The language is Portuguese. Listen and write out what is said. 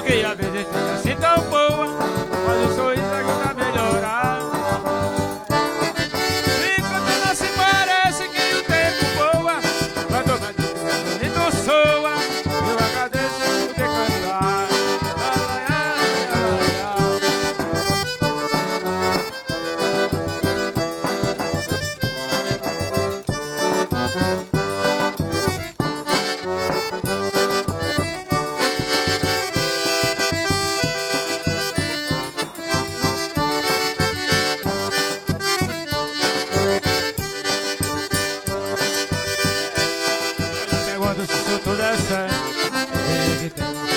porque a vida é assim tão boa, mas o sorriso ajuda a melhorar. Enquanto ela se parece que o tempo voa, quanto mais bonito soa, eu agradeço por ter cantar. Pergunto se isso tudo é sério.